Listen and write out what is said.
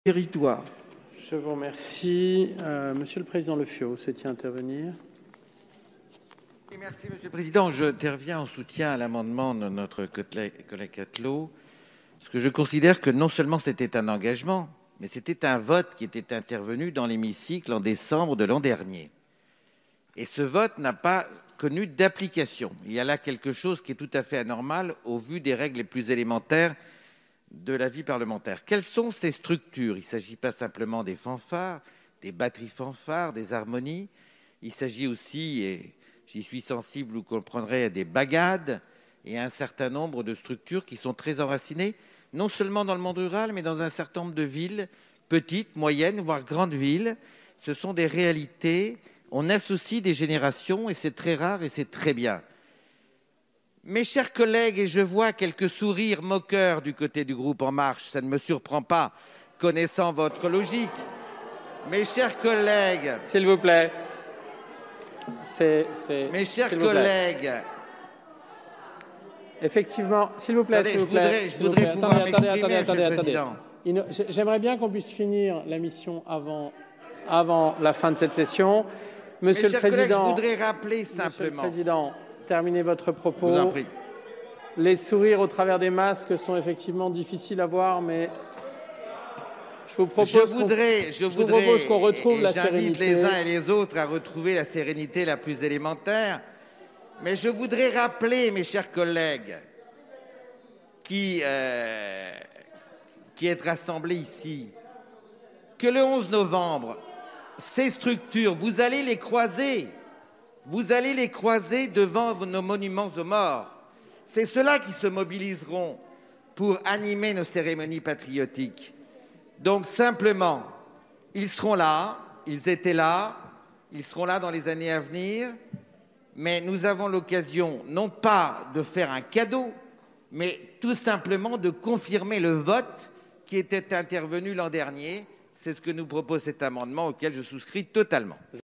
territoire. Je vous remercie. Monsieur le Président Le Fiot, souhaitez intervenir? Merci, Monsieur le Président. J'interviens en soutien à l'amendement de notre collègue Quattelot, parce que je considère que non seulement c'était un engagement, mais c'était un vote qui était intervenu dans l'hémicycle en décembre de l'an dernier. Et ce vote n'a pas connu d'application. Il y a là quelque chose qui est tout à fait anormal au vu des règles les plus élémentaires de la vie parlementaire. Quelles sont ces structures? Il ne s'agit pas simplement des fanfares, des batteries fanfares, des harmonies. Il s'agit aussi, et j'y suis sensible, vous comprendrez, des bagades et un certain nombre de structures qui sont très enracinées, non seulement dans le monde rural, mais dans un certain nombre de villes, petites, moyennes, voire grandes villes. Ce sont des réalités. On associe des générations et c'est très rare et c'est très bien. Mes chers collègues, et je vois quelques sourires moqueurs du côté du groupe En Marche, ça ne me surprend pas, connaissant votre logique. Mes chers collègues... S'il vous plaît. Mes chers collègues... Effectivement, s'il vous plaît, attendez, s'il vous plaît. Je voudrais pouvoir m'exprimer, Monsieur le Président. J'aimerais bien qu'on puisse finir la mission avant la fin de cette session. Monsieur le Président, collègues, je voudrais rappeler simplement... Monsieur le Président, terminez votre propos. Je vous en prie. Les sourires au travers des masques sont effectivement difficiles à voir, mais je vous propose qu'on retrouve la sérénité. J'invite les uns et les autres à retrouver la sérénité la plus élémentaire. Mais je voudrais rappeler, mes chers collègues, qui êtes rassemblés ici, que le 11 novembre, ces structures, vous allez les croiser. Vous allez les croiser devant nos monuments aux morts. C'est ceux-là qui se mobiliseront pour animer nos cérémonies patriotiques. Donc simplement, ils seront là, ils étaient là, ils seront là dans les années à venir, mais nous avons l'occasion non pas de faire un cadeau, mais tout simplement de confirmer le vote qui était intervenu l'an dernier. C'est ce que nous propose cet amendement auquel je souscris totalement.